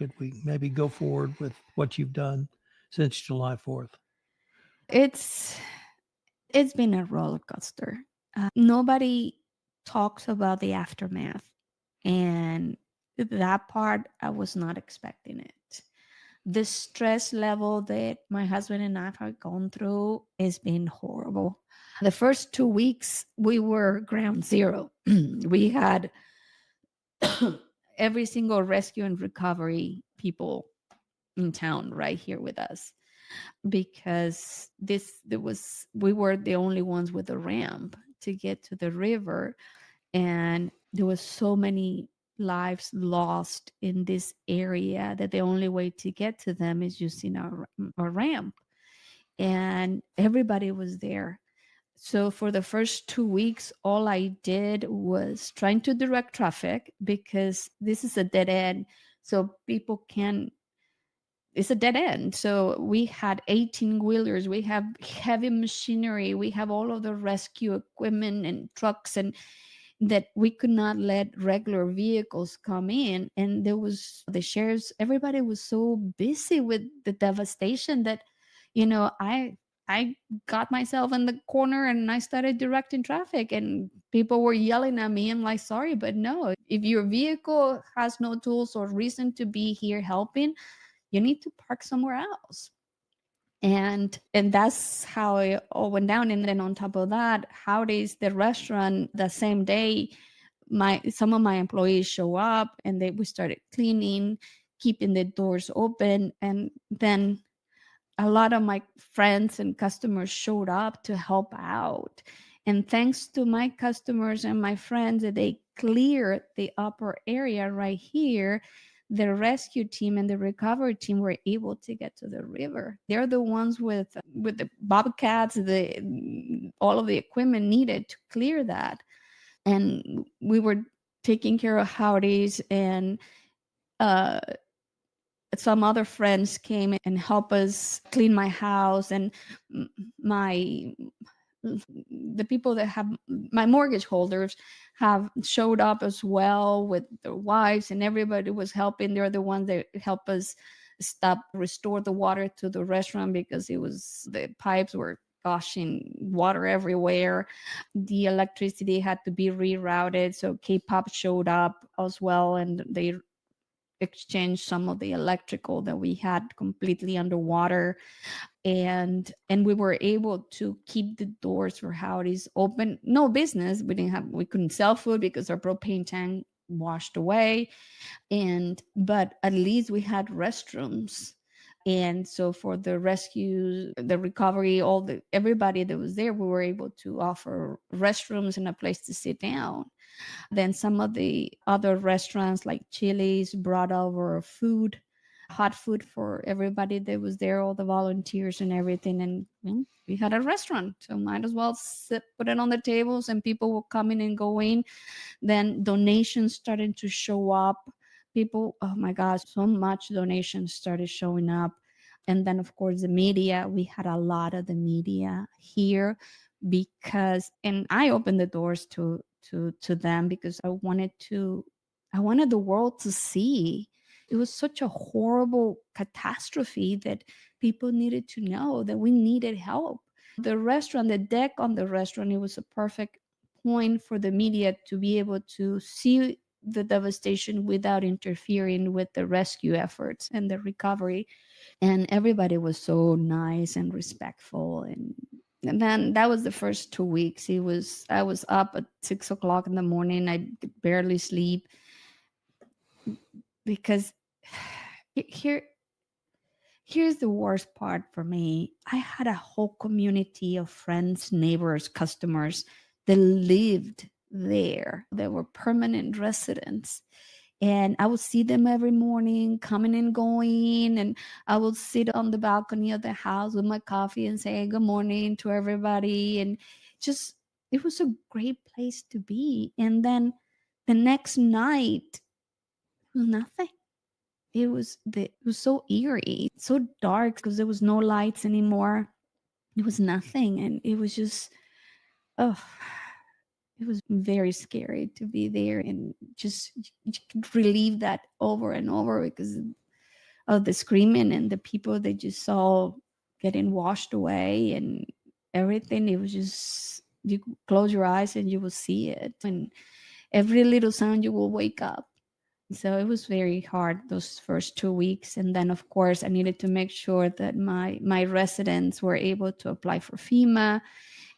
could we maybe go forward with what you've done since July 4th? It's it's been a roller coaster. Nobody talks about the aftermath, and that part I was not expecting it. The stress level that my husband and I have gone through has been horrible. The first 2 weeks, we were ground zero. We had every single rescue and recovery people in town right here with us because we were the only ones with a ramp to get to the river, and there was so many lives lost in this area that the only way to get to them is using our ramp, and everybody was there. So for the first 2 weeks, all I did was trying to direct traffic because this is a dead end. So people can, it's a dead end. So we had 18 wheelers, we have heavy machinery, we have all of the rescue equipment and trucks, and that we could not let regular vehicles come in. And there was the sheriffs, everybody was so busy with the devastation that, I got myself in the corner and I started directing traffic, and people were yelling at me. I'm like, sorry, but no, if your vehicle has no tools or reason to be here helping, you need to park somewhere else. And that's how it all went down. And then on top of that, Howdy's, the restaurant, the same day, some of my employees show up and we started cleaning, keeping the doors open. And then a lot of my friends and customers showed up to help out. And thanks to my customers and my friends, that they cleared the upper area right here, the rescue team and the recovery team were able to get to the river. They're the ones with the bobcats, all of the equipment needed to clear that. And we were taking care of Howdy's, and some other friends came and helped us clean my house, and my the people that have my mortgage holders have showed up as well with their wives, and everybody was helping. They're the ones that help us restore the water to the restaurant because the pipes were gushing water everywhere. The electricity had to be rerouted, so K-pop showed up as well, and they exchanged some of the electrical that we had completely underwater, and we were able to keep the doors for Howdy's open. No business, we couldn't sell food because our propane tank washed away, but at least we had restrooms. And so for the rescue, the recovery, everybody that was there, we were able to offer restrooms and a place to sit down. Then some of the other restaurants like Chili's brought over hot food for everybody that was there, all the volunteers and everything. And we had a restaurant, so might as well put it on the tables, and people were coming and going. Then donations started to show up. People, oh my gosh, so much donations started showing up. And then of course the media, we had a lot of the media here and I opened the doors to them because I wanted the world to see. It was such a horrible catastrophe that people needed to know that we needed help. The deck on the restaurant, it was a perfect point for the media to be able to see the devastation without interfering with the rescue efforts and the recovery. And everybody was so nice and respectful. And then that was the first 2 weeks. I was up at 6 o'clock in the morning. I could barely sleep because here's the worst part for me. I had a whole community of friends, neighbors, customers that lived there. They were permanent residents. And I would see them every morning coming and going. And I would sit on the balcony of the house with my coffee and say good morning to everybody. And it was a great place to be. And then the next night, it was nothing. It was so eerie, so dark because there was no lights anymore. It was nothing. And it was just, oh, it was very scary to be there, and just you could relieve that over and over because of the screaming and the people they just saw getting washed away and everything. It was just, you close your eyes and you will see it. And every little sound you will wake up. So it was very hard those first 2 weeks. And then of course I needed to make sure that my residents were able to apply for FEMA.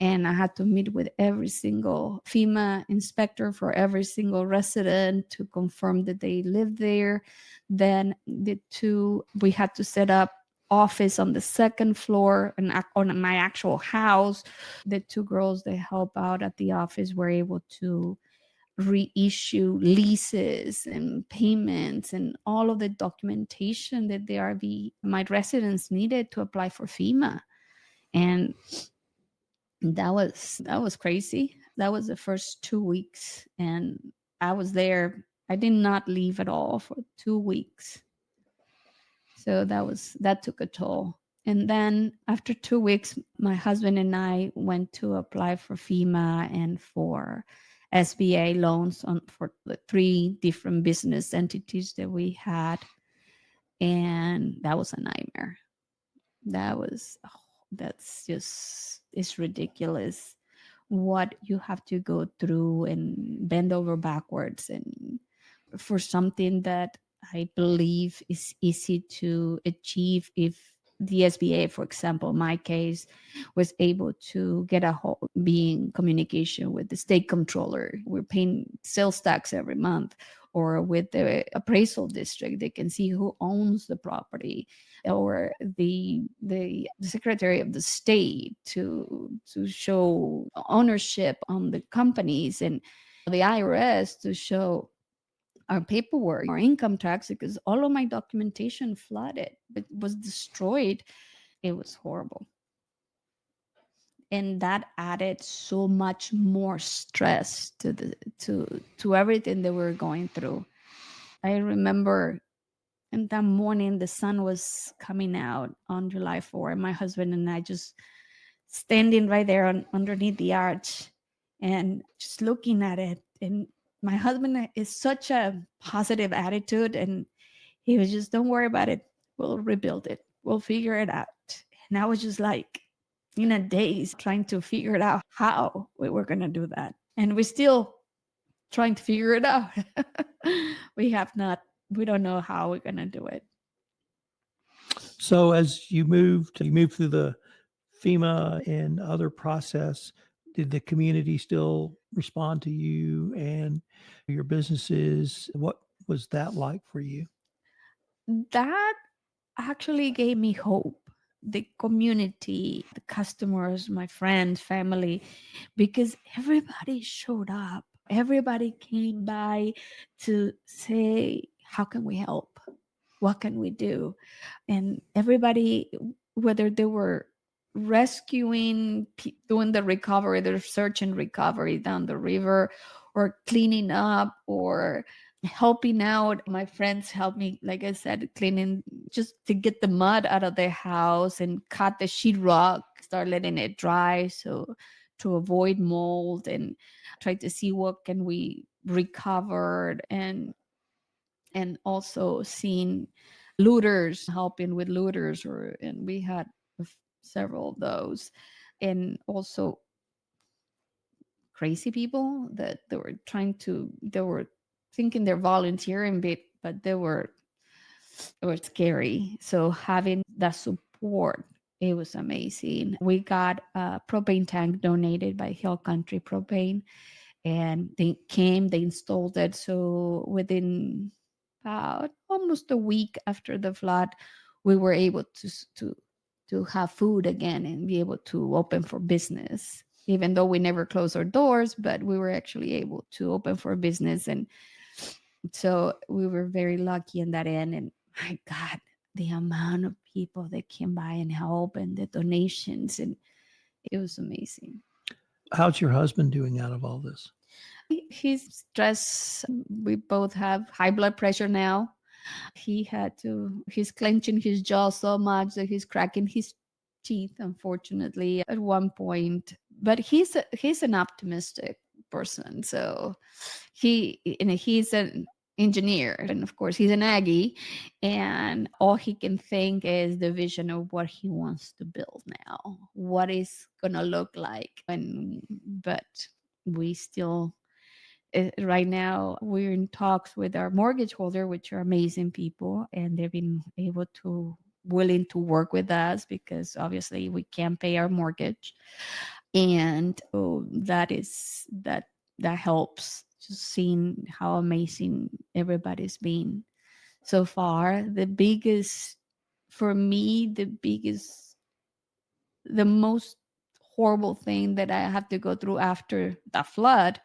And I had to meet with every single FEMA inspector for every single resident to confirm that they lived there. Then we had to set up office on the second floor and on my actual house. The two girls that help out at the office were able to reissue leases and payments and all of the documentation that my residents needed to apply for FEMA. And that was crazy. That was the first 2 weeks, and I was there. I did not leave at all for 2 weeks. So that took a toll. And then after 2 weeks, my husband and I went to apply for FEMA and for SBA loans for the 3 different business entities that we had. And that was a nightmare. It's ridiculous what you have to go through and bend over backwards, and for something that I believe is easy to achieve if the SBA, for example, my case, was able to be in communication with the state controller. We're paying sales tax every month, or with the appraisal district, they can see who owns the property, or the secretary of the state to show ownership on the companies, and the IRS to show our paperwork, our income tax, because all of my documentation flooded. It was destroyed. It was horrible. And that added so much more stress to everything that we were going through. I remember in that morning, the sun was coming out on July 4th. My husband and I just standing right there underneath the arch and just looking at it. And my husband is such a positive attitude, and he was just, don't worry about it. We'll rebuild it. We'll figure it out. And I was just like in a daze trying to figure it out how we were going to do that. And we're still trying to figure it out. We don't know how we're going to do it. So as you moved through the FEMA and other process, did the community still respond to you and your businesses? What was that like for you? That actually gave me hope. The community, the customers, my friends, family, because everybody showed up. Everybody came by to say, how can we help? What can we do? And everybody, whether they were rescuing, doing the recovery, the search and recovery down the river, or cleaning up, or helping out. My friends helped me, like I said, cleaning, just to get the mud out of their house and cut the sheetrock, start letting it dry, so to avoid mold, and try to see what can we recover, and also seeing looters, helping with looters, and we had several of those. And also crazy people that they were thinking they're volunteering, but it was scary. So having that support, it was amazing. We got a propane tank donated by Hill Country Propane, and they installed it. So within about almost a week after the flood, we were able to have food again and be able to open for business, even though we never closed our doors, but we were actually able to open for business. And so we were very lucky in that end. And my God, the amount of people that came by and help, and the donations, and it was amazing. How's your husband doing out of all this? He's stressed. We both have high blood pressure now. He's clenching his jaw so much that he's cracking his teeth, unfortunately, at one point. But he's an optimistic person. So he's engineer. And of course, he's an Aggie. And all he can think is the vision of what he wants to build now, what is going to look like. But we still, right now, we're in talks with our mortgage holder, which are amazing people. And they've been willing to work with us because obviously we can't pay our mortgage. And so that helps, just seeing how amazing everybody's been so far. For me, the most horrible thing that I have to go through after the flood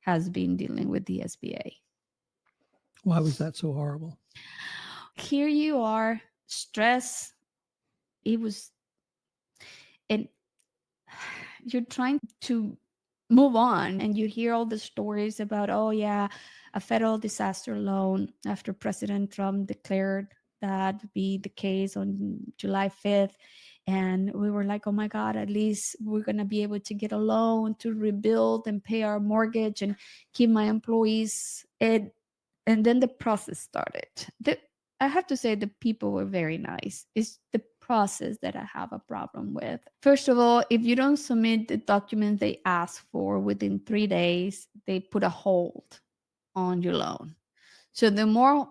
has been dealing with the SBA. Why was that so horrible? Here you are, stress. And you're trying to move on, and you hear all the stories about, oh yeah, a federal disaster loan after President Trump declared that to be the case on July 5th. And we were like, oh my God, at least we're going to be able to get a loan to rebuild and pay our mortgage and keep my employees. And then the process started. I have to say the people were very nice. It's the process that I have a problem with. First of all, if you don't submit the documents they ask for within 3 days, they put a hold on your loan. So the more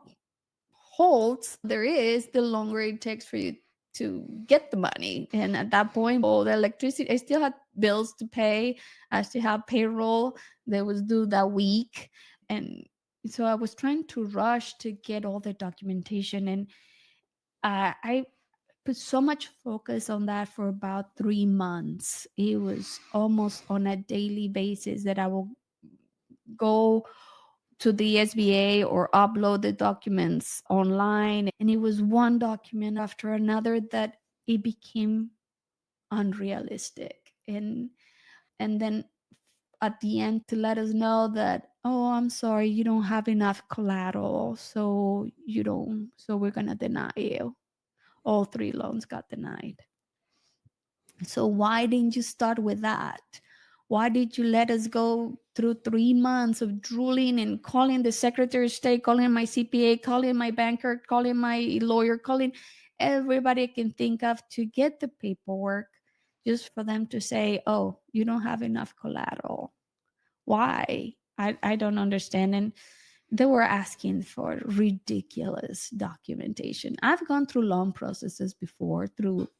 holds there is, the longer it takes for you to get the money. And at that point, all the electricity, I still had bills to pay. I still have payroll that was due that week. And so I was trying to rush to get all the documentation. And I put so much focus on that for about 3 months. It was almost on a daily basis that I will go to the SBA or upload the documents online. And it was one document after another that it became unrealistic. And then at the end, to let us know that, oh, I'm sorry, you don't have enough collateral, so we're going to deny you. All 3 loans got denied. So why didn't you start with that? Why did you let us go through 3 months of drooling and calling the Secretary of State, calling my CPA, calling my banker, calling my lawyer, calling everybody I can think of to get the paperwork, just for them to say, oh, you don't have enough collateral? Why? I don't understand. And they were asking for ridiculous documentation. I've gone through loan processes before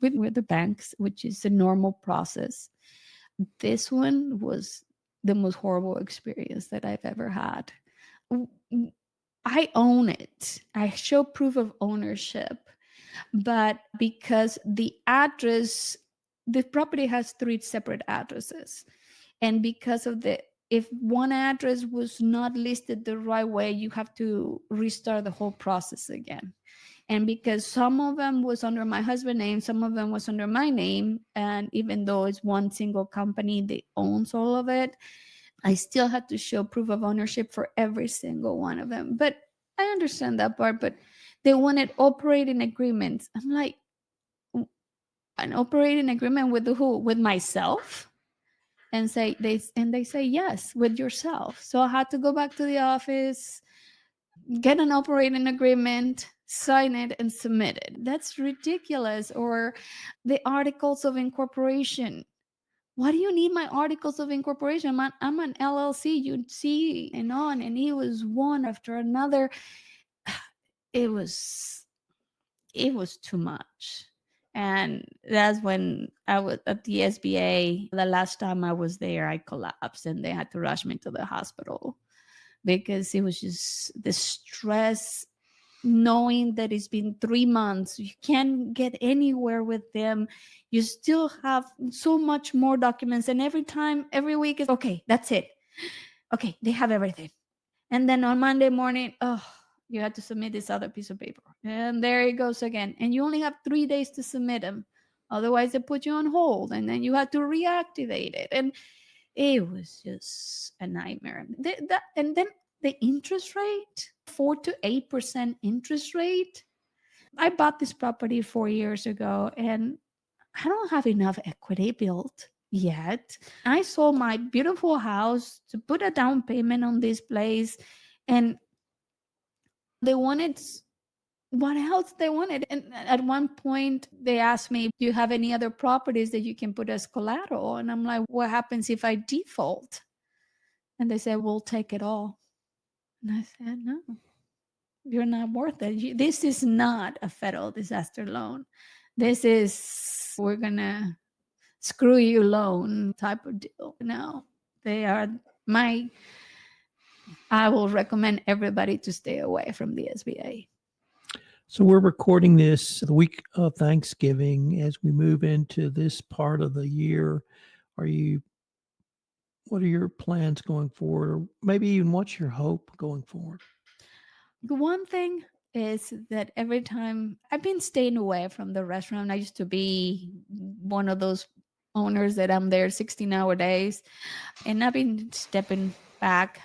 with the banks, which is a normal process. This one was the most horrible experience that I've ever had. I own it. I show proof of ownership, but because the property has 3 separate addresses. And because of if one address was not listed the right way, you have to restart the whole process again. And because some of them was under my husband's name, some of them was under my name, and even though it's one single company that owns all of it, I still had to show proof of ownership for every single one of them. But I understand that part, but they wanted operating agreements. I'm like, an operating agreement with who? With myself? And they say yes, with yourself. So I had to go back to the office, get an operating agreement, sign it, and submit it. That's ridiculous. Or the articles of incorporation. Why do you need my articles of incorporation? I'm an LLC. You'd see and on, and it was one after another. It was too much. And that's when I was at the SBA. The last time I was there, I collapsed and they had to rush me to the hospital because it was just the stress, knowing that it's been 3 months. You can't get anywhere with them. You still have so much more documents. And every week is, okay, that's it. Okay, they have everything. And then on Monday morning, you had to submit this other piece of paper. And there it goes again. And you only have 3 days to submit them. Otherwise, they put you on hold. And then you had to reactivate it. And it was just a nightmare. And then the interest rate, 4 to 8% interest rate. I bought this property 4 years ago, and I don't have enough equity built yet. I sold my beautiful house to put a down payment on this place. And They wanted what else they wanted. And at one point, they asked me, do you have any other properties that you can put as collateral? And I'm like, what happens if I default? And they said, we'll take it all. And I said, no, you're not worth it. This is not a federal disaster loan. This is, we're going to screw you loan type of deal. No, they are I will recommend everybody to stay away from the SBA. So we're recording this the week of Thanksgiving. As we move into this part of the year, what are your plans going forward? Or maybe even what's your hope going forward? The one thing is that every time I've been staying away from the restaurant, I used to be one of those owners that I'm there 16-hour days, and I've been stepping back,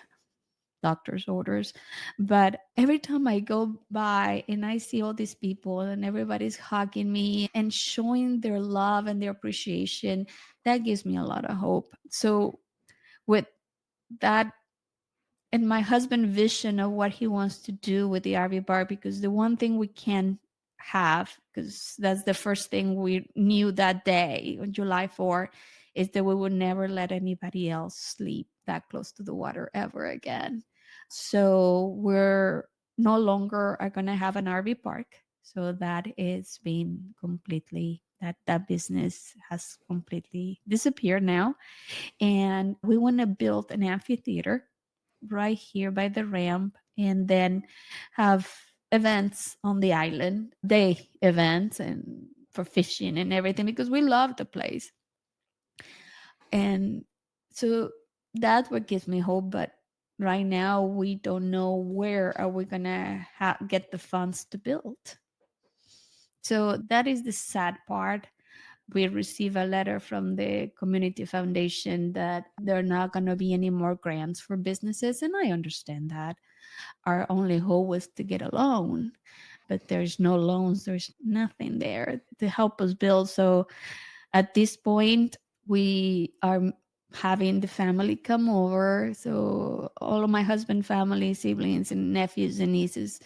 doctor's orders. But every time I go by and I see all these people and everybody's hugging me and showing their love and their appreciation, that gives me a lot of hope. So with that, and my husband's vision of what he wants to do with the RV bar, because the one thing we can have, because that's the first thing we knew that day on July 4, is that we would never let anybody else sleep that close to the water ever again. So we're no longer are going to have an RV park. So that is being completely, that business has completely disappeared now. And we want to build an amphitheater right here by the ramp, and then have events on the island, day events and for fishing and everything, because we love the place. And so that's what gives me hope. But right now we don't know where are we gonna get the funds to build. So that is the sad part. We receive a letter from the community foundation that there are not going to be any more grants for businesses. And I understand that. Our only hope was to get a loan, but there's no loans. There's nothing there to help us build. So at this point, we are having the family come over. So all of my husband's family, siblings and nephews and nieces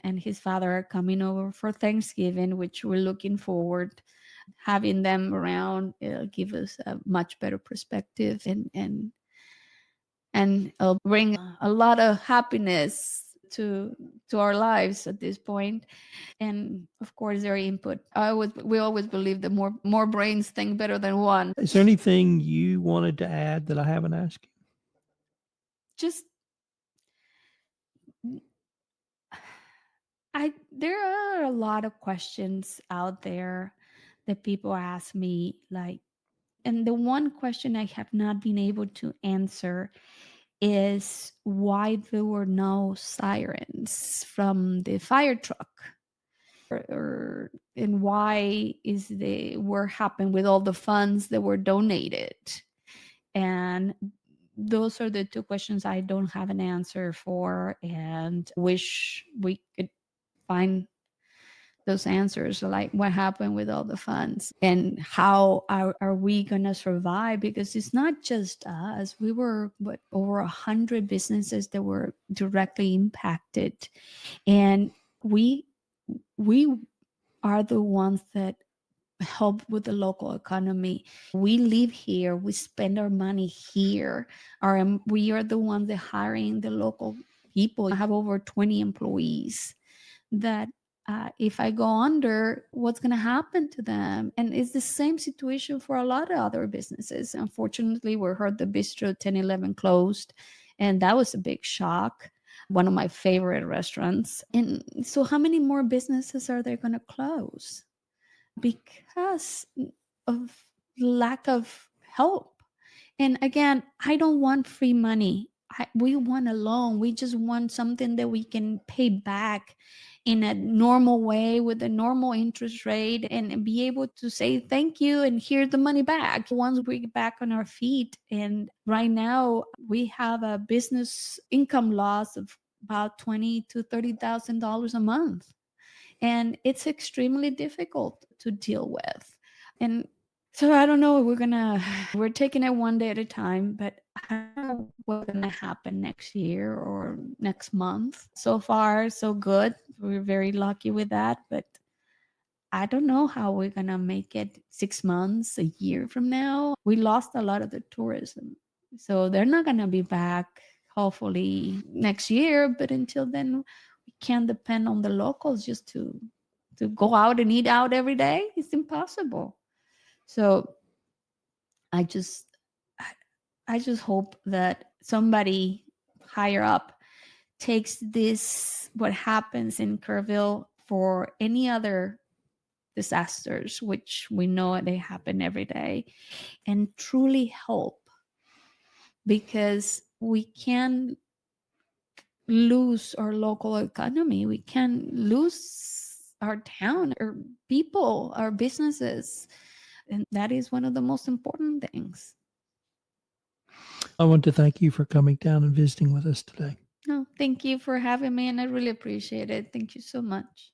and his father are coming over for Thanksgiving, which we're looking forward. Having them around, it'll give us a much better perspective, and it'll bring a lot of happiness to our lives at this point. And of course their input. We always believe that more brains think better than one. Is there anything you wanted to add that I haven't asked you? Just there are a lot of questions out there that people ask me, like, and the one question I have not been able to answer is why there were no sirens from the fire truck, and why is what happened with all the funds that were donated. And those are the two questions I don't have an answer for, and wish we could find those answers, like what happened with all the funds and how are we going to survive, because it's not just us. We were over 100 businesses that were directly impacted, and we are the ones that help with the local economy. We live here, we spend our money here. We are the ones that hiring the local people. I have over 20 employees that if I go under, what's going to happen to them? And it's the same situation for a lot of other businesses. Unfortunately, we heard the Bistro 1011 closed, and that was a big shock. One of my favorite restaurants. And so how many more businesses are they going to close because of lack of help? And again, I don't want free money. We want a loan. We just want something that we can pay back in a normal way with a normal interest rate, and be able to say thank you and here's the money back once we get back on our feet. And right now we have a business income loss of about $20,000 to $30,000 a month, and it's extremely difficult to deal with. And so I don't know, we're taking it one day at a time, but I know what's going to happen next year or next month. So far, so good. We're very lucky with that. But I don't know how we're going to make it 6 months, a year from now. We lost a lot of the tourism. So they're not going to be back, hopefully, next year. But until then, we can't depend on the locals just to go out and eat out every day. It's impossible. So I just I just hope that somebody higher up takes this, what happens in Kerrville, for any other disasters, which we know they happen every day, and truly help, because we can lose our local economy. We can lose our town, our people, our businesses. And that is one of the most important things. I want to thank you for coming down and visiting with us today. No, thank you for having me, and I really appreciate it. Thank you so much.